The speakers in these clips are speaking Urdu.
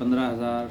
15,000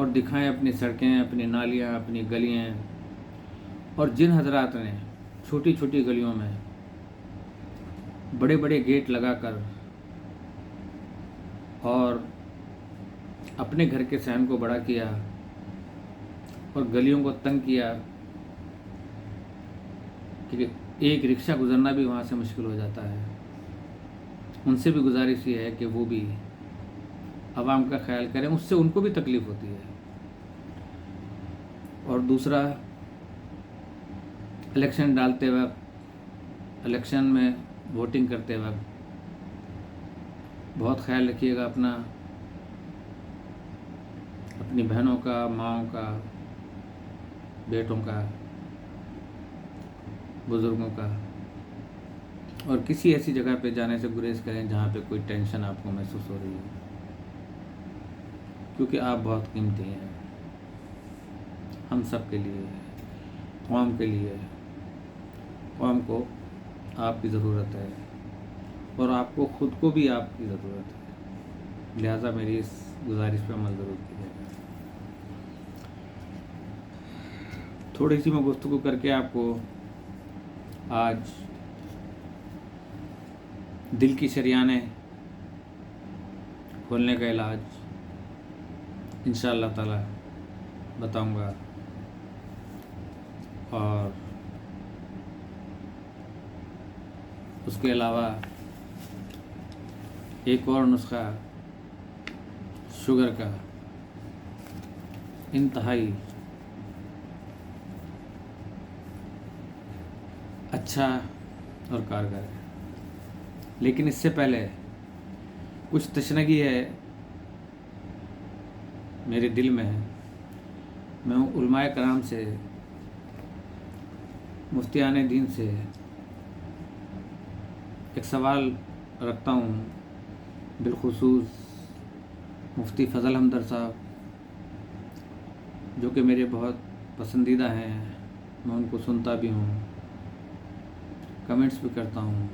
اور دکھائیں اپنی سڑکیں، اپنی نالیاں، اپنی گلیاں، اور جن حضرات نے چھوٹی چھوٹی گلیوں میں بڑے بڑے گیٹ لگا کر اور اپنے گھر کے صحن کو بڑا کیا اور گلیوں کو تنگ کیا کہ ایک رکشہ گزرنا بھی وہاں سے مشکل ہو جاتا ہے، ان سے بھی گزارش یہ ہے کہ وہ بھی عوام کا خیال کریں، اس سے ان کو بھی تکلیف ہوتی ہے۔ اور دوسرا، الیکشن ڈالتے وقت، الیکشن میں ووٹنگ کرتے وقت بہت خیال رکھیے گا اپنا، اپنی بہنوں کا، ماؤں کا، بیٹوں کا، بزرگوں کا، اور کسی ایسی جگہ پہ جانے سے گریز کریں جہاں پہ کوئی ٹینشن آپ کو محسوس ہو رہی ہے، کیونکہ آپ بہت قیمتی ہیں، ہم سب کے لیے، قوم کے لیے، قوم کو آپ کی ضرورت ہے اور آپ کو خود کو بھی آپ کی ضرورت ہے، لہٰذا میری اس گزارش پہ عمل ضرور کیجیے گا۔ تھوڑی سی میں گفتگو کر کے آپ کو آج دل کی شریانیں کھولنے کا علاج انشاءاللہ تعالی بتاؤں گا، اور اس کے علاوہ ایک اور نسخہ شوگر کا انتہائی اچھا اور کارگر ہے، لیکن اس سے پہلے کچھ تشنگی ہے میرے دل میں، میں علماء کرام سے، مفتیان دین سے ایک سوال رکھتا ہوں، بالخصوص مفتی فضل حمدر صاحب جو کہ میرے بہت پسندیدہ ہیں، میں ان کو سنتا بھی ہوں، کمنٹس بھی کرتا ہوں،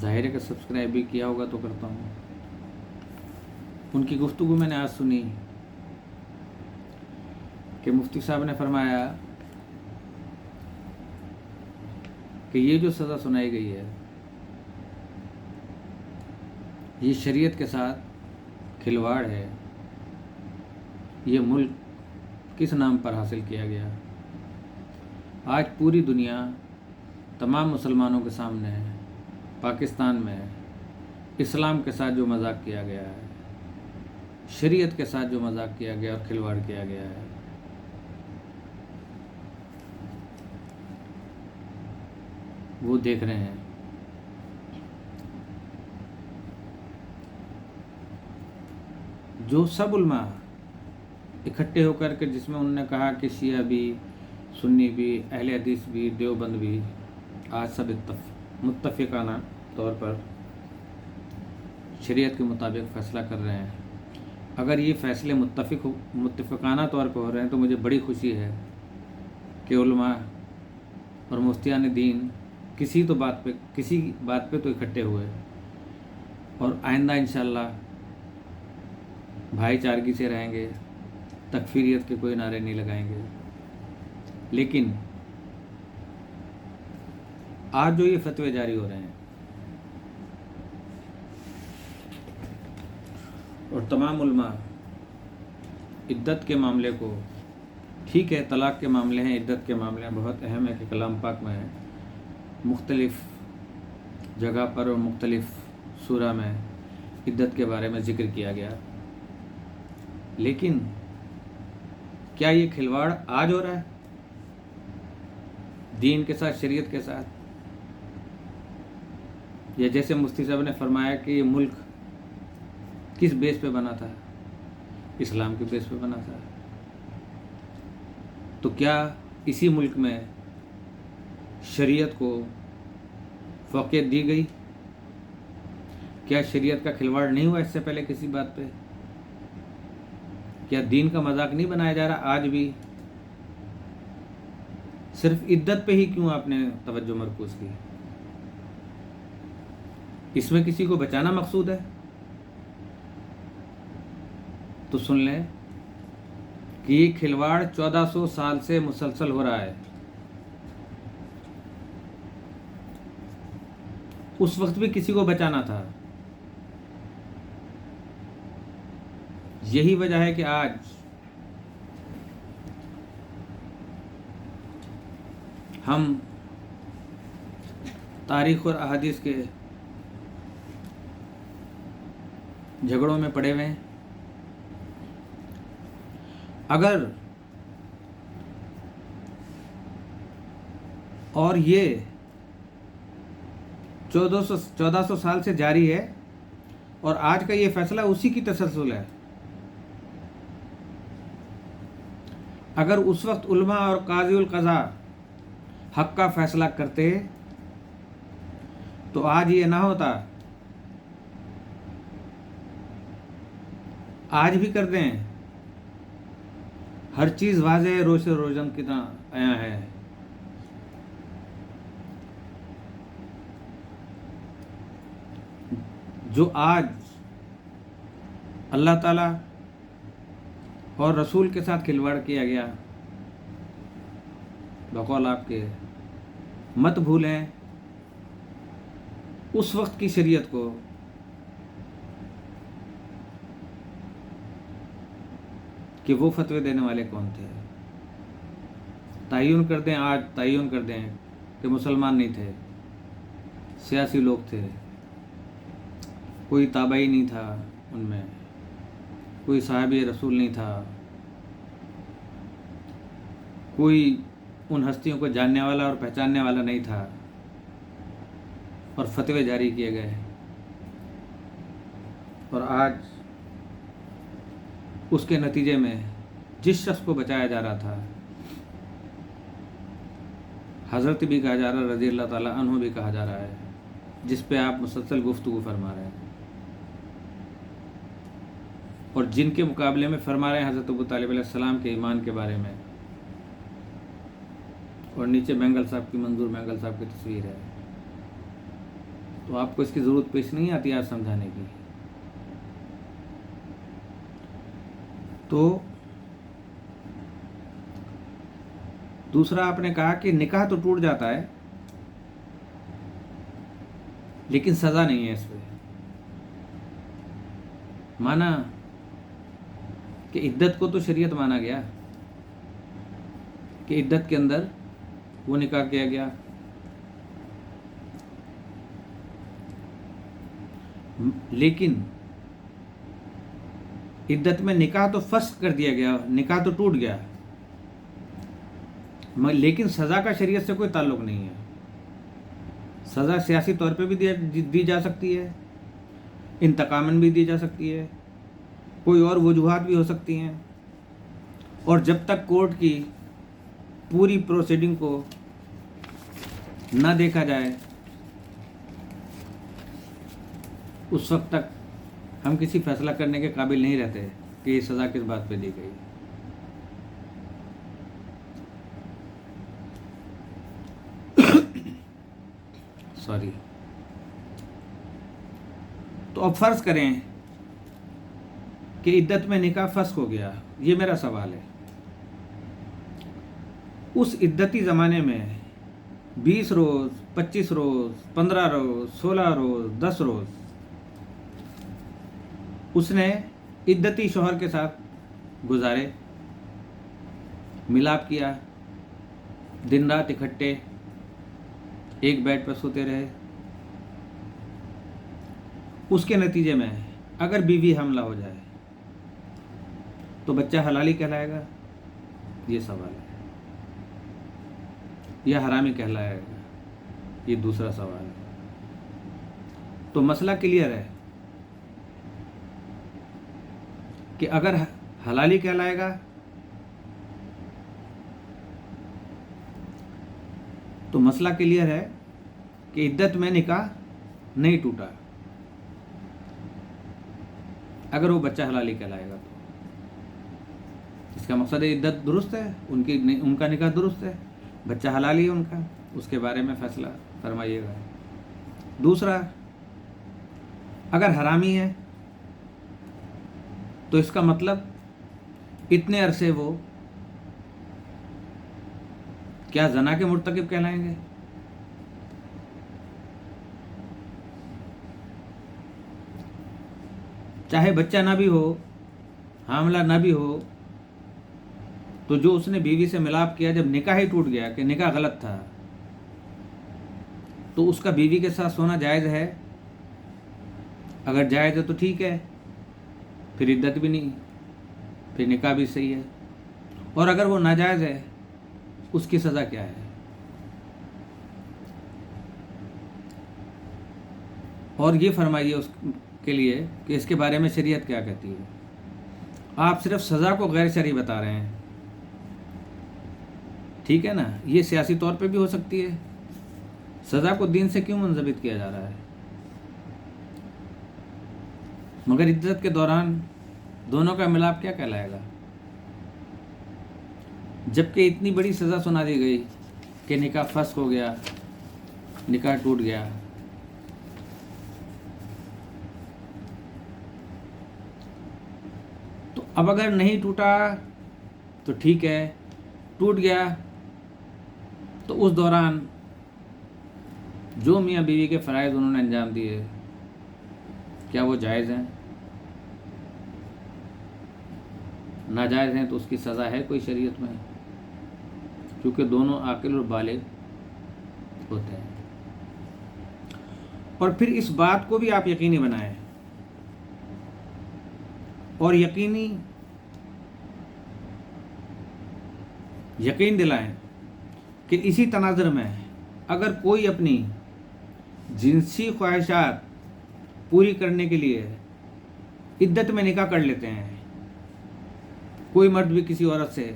ظاہر ہے کہ سبسکرائب بھی کیا ہوگا تو کرتا ہوں۔ ان کی گفتگو میں نے آج سنی کہ مفتی صاحب نے فرمایا کہ یہ جو سزا سنائی گئی ہے یہ شریعت کے ساتھ کھلواڑ ہے، یہ ملک کس نام پر حاصل کیا گیا؟ آج پوری دنیا، تمام مسلمانوں کے سامنے پاکستان میں اسلام کے ساتھ جو مذاق کیا گیا ہے، شریعت کے ساتھ جو مذاق کیا گیا اور کھلواڑ کیا گیا ہے، وہ دیکھ رہے ہیں۔ جو سب علماء اکٹھے ہو کر کے، جس میں انہوں نے کہا کہ شیعہ بھی، سنی بھی، اہل حدیث بھی، دیوبند بھی، آج سب متفقانہ طور پر شریعت کے مطابق فیصلہ کر رہے ہیں۔ اگر یہ فیصلے متفقانہ طور پر ہو رہے ہیں تو مجھے بڑی خوشی ہے کہ علماء اور مفتیان دین کسی بات پہ تو اکٹھے ہوئے، اور آئندہ انشاءاللہ بھائی چارگی سے رہیں گے، تکفیریت کے کوئی نعرے نہیں لگائیں گے۔ لیکن آج جو یہ فتوے جاری ہو رہے ہیں اور تمام علماء عدت کے معاملے کو، ٹھیک ہے طلاق کے معاملے ہیں، عدت کے معاملے ہیں، بہت اہم ہے کہ کلام پاک میں مختلف جگہ پر اور مختلف سورہ میں عدت کے بارے میں ذکر کیا گیا، لیکن کیا یہ کھلواڑ آج ہو رہا ہے دین کے ساتھ، شریعت کے ساتھ؟ یا جیسے مفتی صاحب نے فرمایا کہ یہ ملک کس بیس پہ بنا تھا؟ اسلام کے بیس پہ بنا تھا، تو کیا اسی ملک میں شریعت کو فوقیت دی گئی؟ کیا شریعت کا کھلواڑ نہیں ہوا اس سے پہلے کسی بات پہ؟ کیا دین کا مذاق نہیں بنایا جا رہا آج بھی؟ صرف عدت پہ ہی کیوں آپ نے توجہ مرکوز کی؟ اس میں کسی کو بچانا مقصود ہے تو سن لیں کہ یہ کھلواڑ 1400 سال سے مسلسل ہو رہا ہے. اس وقت بھی کسی کو بچانا تھا. یہی وجہ ہے کہ آج ہم تاریخ اور احادیث کے جھگڑوں میں پڑے ہوئے ہیں. اگر اور یہ 1400 سال سے جاری ہے اور آج کا یہ فیصلہ اسی کی تسلسل ہے. اگر اس وقت علماء اور قاضی القضاء حق کا فیصلہ کرتے تو آج یہ نہ ہوتا. آج بھی کرتے ہیں. ہر چیز واضح روش روشن کی طرح آیا ہے. جو آج اللہ تعالیٰ اور رسول کے ساتھ کھلواڑ کیا گیا، بقول آپ کے مت بھولیں اس وقت کی شریعت کو. کہ وہ فتوے دینے والے کون تھے. تعین کر دیں، آج تعین کر دیں کہ مسلمان نہیں تھے، سیاسی لوگ تھے، کوئی تابعی نہیں تھا ان میں، کوئی صحابی رسول نہیں تھا، کوئی ان ہستیوں کو جاننے والا اور پہچاننے والا نہیں تھا، اور فتوے جاری کیے گئے. اور آج اس کے نتیجے میں جس شخص کو بچایا جا رہا تھا، حضرت بھی کہا جا رہا ہے، رضی اللہ تعالیٰ عنہ بھی کہا جا رہا ہے، جس پہ آپ مسلسل گفتگو فرما رہے ہیں، اور جن کے مقابلے میں فرما رہے ہیں حضرت ابو طالب علیہ السلام کے ایمان کے بارے میں. اور نیچے مینگل صاحب کی، منظور مینگل صاحب کی تصویر ہے. تو آپ کو اس کی ضرورت پیش نہیں آتی آج سمجھانے کی. تو دوسرا آپ نے کہا کہ نکاح تو ٹوٹ جاتا ہے لیکن سزا نہیں ہے اس پہ. مانا کہ عدت کو تو شریعت مانا گیا کہ عدت کے اندر وہ نکاح کیا گیا، لیکن عدت میں نکاح تو فسخ کر دیا گیا، نکاح تو ٹوٹ گیا، لیکن سزا کا شریعت سے کوئی تعلق نہیں ہے. سزا سیاسی طور پہ بھی دی جا سکتی ہے، انتقاماً بھی دی جا سکتی ہے، کوئی اور وجوہات بھی ہو سکتی ہیں. اور جب تک کورٹ کی پوری پروسیڈنگ کو نہ دیکھا جائے اس وقت تک ہم کسی فیصلہ کرنے کے قابل نہیں رہتے کہ یہ سزا کس بات پہ دی گئی. سوری. تو اب فرض کریں کہ عدت میں نکاح فسخ ہو گیا. یہ میرا سوال ہے. اس عدتی زمانے میں 20 روز، 25 روز، 15 روز، 16 روز، 10 روز اس نے عدتی شوہر کے ساتھ گزارے، ملاپ کیا، دن رات اکٹھے ایک بیڈ پر سوتے رہے. اس کے نتیجے میں اگر بیوی حاملہ ہو جائے تو بچہ حلالی کہلائے گا؟ یہ سوال ہے. یا حرامی کہلائے گا؟ یہ دوسرا سوال ہے. تو مسئلہ کلیئر ہے کہ اگر حلالی کہلائے گا تو مسئلہ کلیئر ہے کہ عدت میں نکاح نہیں ٹوٹا. اگر وہ بچہ حلالی کہلائے گا تو اس کا مقصد عدت درست ہے، ان کا نکاح درست ہے، بچہ حلالی ہے ان کا. اس کے بارے میں فیصلہ فرمائیے گا. دوسرا، اگر حرامی ہے تو اس کا مطلب اتنے عرصے وہ کیا زنا کے مرتکب کہلائیں گے؟ چاہے بچہ نہ بھی ہو، حاملہ نہ بھی ہو، تو جو اس نے بیوی سے ملاپ کیا، جب نکاح ہی ٹوٹ گیا کہ نکاح غلط تھا، تو اس کا بیوی کے ساتھ سونا جائز ہے؟ اگر جائز ہے تو ٹھیک ہے، پھر عدت بھی نہیں، پھر نکاح بھی صحیح ہے۔ اور اگر وہ ناجائز ہے، اس کی سزا کیا ہے؟ اور یہ فرمائیے اس کے لیے کہ اس کے بارے میں شریعت کیا کہتی ہے۔ آپ صرف سزا کو غیر شرعی بتا رہے ہیں، ٹھیک ہے نا؟ یہ سیاسی طور پہ بھی ہو سکتی ہے، سزا کو دین سے کیوں منضبط کیا جا رہا ہے؟ مگر عدت کے دوران دونوں کا ملاپ کیا کہلائے گا؟ جبکہ اتنی بڑی سزا سنا دی گئی کہ نکاح فسخ ہو گیا، نکاح ٹوٹ گیا۔ تو اب اگر نہیں ٹوٹا تو ٹھیک ہے، ٹوٹ گیا تو اس دوران جو میاں بیوی کے فرائض انہوں نے انجام دیے، کیا وہ جائز ہیں؟ ناجائز ہیں تو اس کی سزا ہے کوئی شریعت میں؟ کیونکہ دونوں عاقل اور بالغ ہوتے ہیں۔ اور پھر اس بات کو بھی آپ یقینی بنائیں اور یقین دلائیں کہ اسی تناظر میں اگر کوئی اپنی جنسی خواہشات پوری کرنے کے لیے عدت میں نکاح کر لیتے ہیں، کوئی مرد بھی کسی عورت سے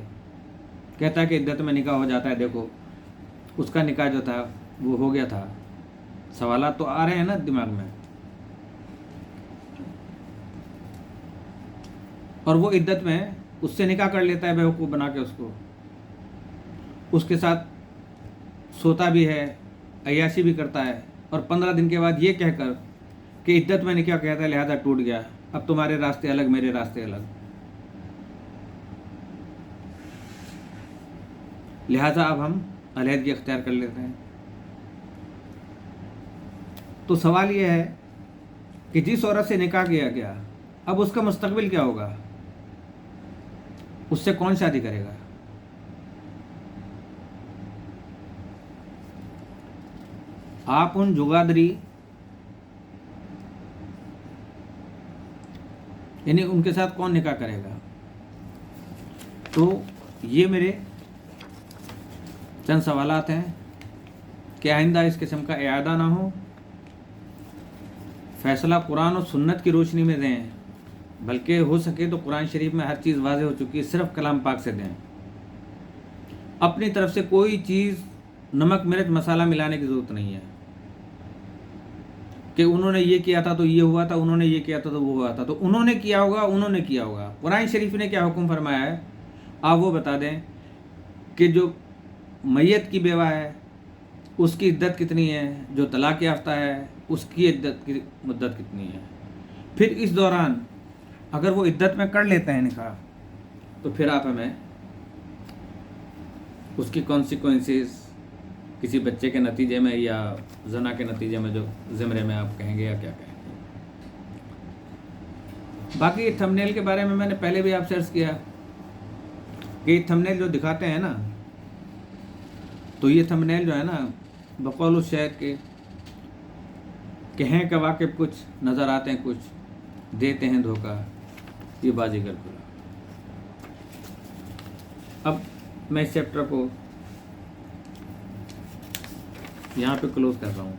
کہتا ہے کہ عدت میں نکاح ہو جاتا ہے، دیکھو اس کا نکاح جو تھا وہ ہو گیا تھا، سوالات تو آ رہے ہیں نا دماغ میں، اور وہ عدت میں اس سے نکاح کر لیتا ہے بیوقوف بنا کے، اس کے ساتھ سوتا بھی ہے، عیاشی بھی کرتا ہے، اور 15 دن کے بعد یہ کہہ کر کہ عدت میں نکاح کہتا ہے لہذا ٹوٹ گیا، اب تمہارے راستے الگ میرے راستے الگ، لہذا اب ہم علیحدگی اختیار کر لیتے ہیں۔ تو سوال یہ ہے کہ جس عورت سے نکاح کیا گیا، اب اس کا مستقبل کیا ہوگا؟ اس سے کون شادی کرے گا؟ آپ ان جگادری یعنی ان کے ساتھ کون نکاح کرے گا؟ تو یہ میرے چند سوالات ہیں کہ آئندہ اس قسم کا اعادہ نہ ہو، فیصلہ قرآن اور سنت کی روشنی میں دیں، بلکہ ہو سکے تو قرآن شریف میں ہر چیز واضح ہو چکی ہے، صرف کلام پاک سے دیں، اپنی طرف سے کوئی چیز نمک مرچ مسالہ ملانے کی ضرورت نہیں ہے کہ انہوں نے یہ کیا تھا تو یہ ہوا تھا، انہوں نے یہ کیا تھا تو وہ ہوا تھا، تو انہوں نے کیا ہوگا۔ قرآن شریف نے کیا حکم فرمایا ہے آپ وہ بتا دیں کہ جو میت کی بیوہ ہے اس کی عدت کتنی ہے، جو طلاق یافتہ ہے اس کی عدت کی مدت کتنی ہے، پھر اس دوران اگر وہ عدت میں کر لیتے ہیں نکاح تو پھر آپ ہمیں اس کی کانسیکوینسز کسی بچے کے نتیجے میں یا زنا کے نتیجے میں جو زمرے میں آپ کہیں گے یا کیا کہیں گے۔ باقی تھمبنیل کے بارے میں نے پہلے بھی آپ سے عرض کیا کہ یہ تھمبنیل جو دکھاتے ہیں نا، تو یہ تھمبنیل جو ہے نا بقول الشاعر کے کہ ہیں کہ واقف کچھ نظر آتے ہیں، کچھ دیتے ہیں دھوکہ، یہ بازیگر کھلا۔ اب میں اس چیپٹر کو یہاں پہ کلوز کر رہا ہوں،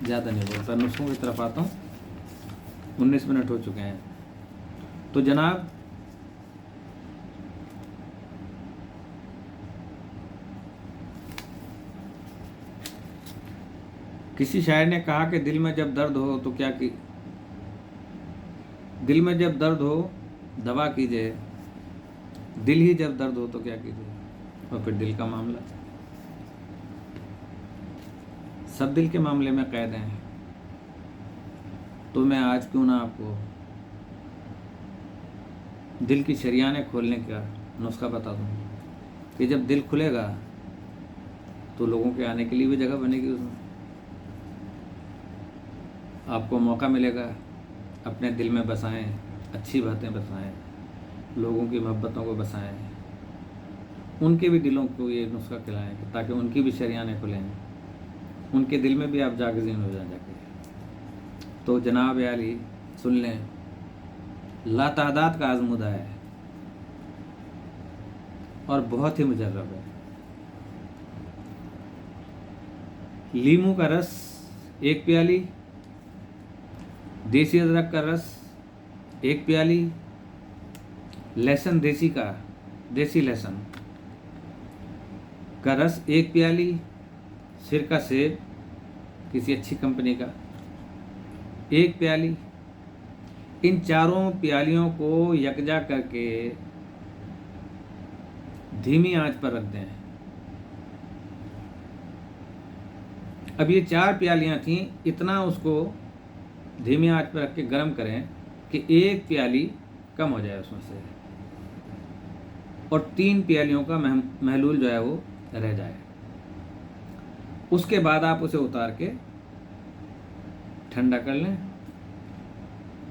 زیادہ نہیں بولتا، نسخوں کی طرف آتا ہوں۔ 19 منٹ ہو چکے ہیں۔ تو جناب کسی شاعر نے کہا کہ دل میں جب درد ہو تو کیا کی دل میں جب درد ہو دوا کیجئے، دل ہی جب درد ہو تو کیا کیجئے۔ اور پھر دل کا معاملہ، سب دل کے معاملے میں قید ہیں۔ تو میں آج کیوں نہ آپ کو دل کی شریانیں کھولنے کا نسخہ بتا دوں کہ جب دل کھلے گا تو لوگوں کے آنے کے لیے بھی جگہ بنے گی، اس میں آپ کو موقع ملے گا، اپنے دل میں بسائیں، اچھی باتیں بسائیں، لوگوں کی محبتوں کو بسائیں، ان کے بھی دلوں کو یہ نسخہ کھلائیں تاکہ ان کی بھی شریانیں کھلیں، ان کے دل میں بھی آپ جاگزین ہو جائیں جا کے۔ تو جناب عالی سن لیں، لا تعداد کا آزمودہ ہے اور بہت ہی مجرب ہے۔ لیموں کا رس 1 پیالی، دیسی ادرک کا رس 1 پیالی، لہسن دیسی لہسن کا رس 1 پیالی، سرکہ سیب کسی اچھی کمپنی کا 1 پیالی، ان چاروں پیالیوں کو یکجا کر کے دھیمی آنچ پر رکھ دیں۔ اب یہ 4 پیالیاں تھیں، اتنا اس کو دھیمی آنچ پر رکھ کے گرم کریں کہ 1 پیالی کم ہو جائے اس میں سے، اور 3 پیالیوں کا محلول جو ہے وہ رہ جائے۔ اس کے بعد آپ اسے اتار کے ٹھنڈا کر لیں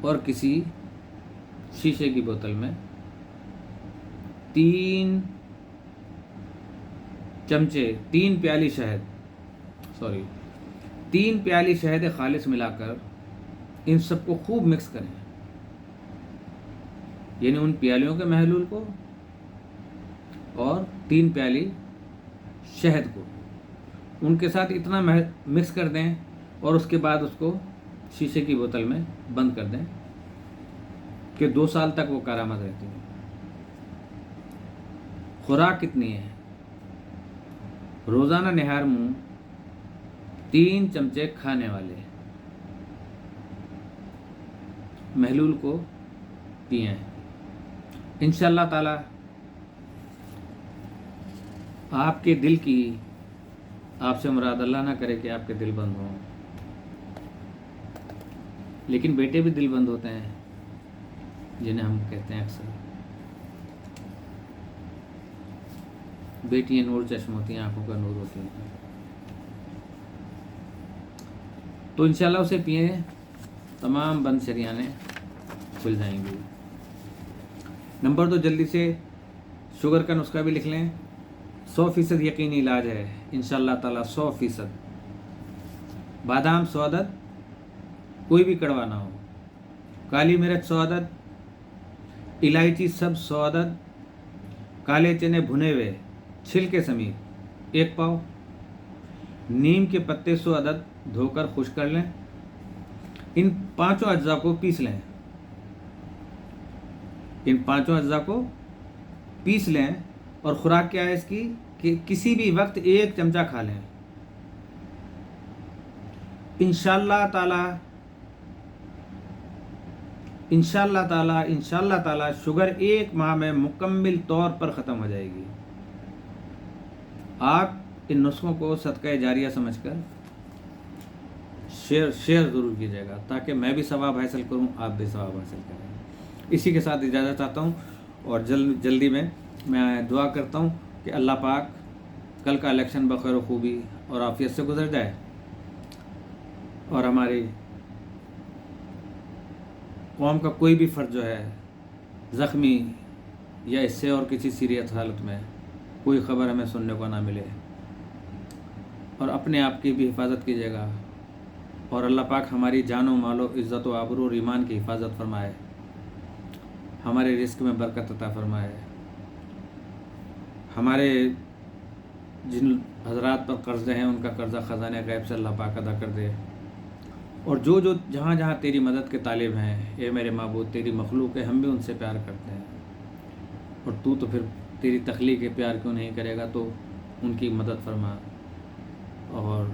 اور کسی شیشے کی بوتل میں 3 پیالی شہد خالص ملا کر ان سب کو خوب مکس کریں، یعنی ان پیالیوں کے محلول کو اور 3 پیالی شہد کو ان کے ساتھ اتنا مکس کر دیں، اور اس کے بعد اس کو شیشے کی بوتل میں بند کر دیں کہ 2 سال تک وہ کارآمد رہتی ہے۔ خوراک کتنی ہے؟ روزانہ نہار منہ 3 چمچے کھانے والے محلول کو پئیں۔ انشاءاللہ تعالی آپ کے دل کی، آپ سے مراد اللہ نہ کرے کہ آپ کے دل بند ہوں، لیکن بیٹے بھی دل بند ہوتے ہیں جنہیں ہم کہتے ہیں اکثر بیٹیاں نور چشم ہوتی ہیں، آنکھوں کا نور ہوتی ہیں، تو انشاءاللہ اسے پئیں، تمام بند شریانیں کھل جائیں گی۔ نمبر 2، جلدی سے شوگر کا نسخہ بھی لکھ لیں۔ 100% یقینی علاج ہے انشاءاللہ تعالیٰ، 100%۔ بادام 100 عدد، کوئی بھی کڑوا نہ ہو، کالی مرچ 100 عدد، الائچی سب 100 عدد، کالے چنے بھنے ہوئے چھلکے سمیت 1 پاؤ، نیم کے پتے 100 عدد دھو کر خشک کر لیں، ان 5 اجزاء کو پیس لیں، اور خوراک کیا ہے اس کی کہ کسی بھی وقت 1 چمچہ کھا لیں۔ انشاءاللہ تعالی شوگر 1 ماہ میں مکمل طور پر ختم ہو جائے گی۔ آپ ان نسخوں کو صدقہ جاریہ سمجھ کر شیئر ضرور کیجیے گا تاکہ میں بھی ثواب حاصل کروں، آپ بھی ثواب حاصل کریں۔ اسی کے ساتھ اجازت چاہتا ہوں، اور جلدی میں دعا کرتا ہوں کہ اللہ پاک کل کا الیکشن بخیر و خوبی اور عافیت سے گزر جائے، اور ہماری قوم کا کوئی بھی فرد جو ہے زخمی یا اس سے اور کسی سیریت حالت میں کوئی خبر ہمیں سننے کو نہ ملے، اور اپنے آپ کی بھی حفاظت کیجیے گا، اور اللہ پاک ہماری جان و مال و عزت و آبرو اور ایمان کی حفاظت فرمائے، ہمارے رزق میں برکت عطا فرمائے، ہمارے جن حضرات پر قرضے ہیں ان کا قرضہ خزانہ غیب سے اللہ پاک ادا کر دے، اور جو جہاں تیری مدد کے طالب ہیں، اے میرے معبود تیری مخلوق ہے، ہم بھی ان سے پیار کرتے ہیں، اور تو پھر تیری تخلیق ہے، پیار کیوں نہیں کرے گا، تو ان کی مدد فرما اور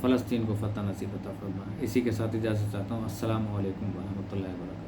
فلسطین کو فتح نصیب عطا فرما۔ اسی کے ساتھ اجازت چاہتا ہوں۔ السلام علیکم ورحمۃ اللہ وبرکاتہ۔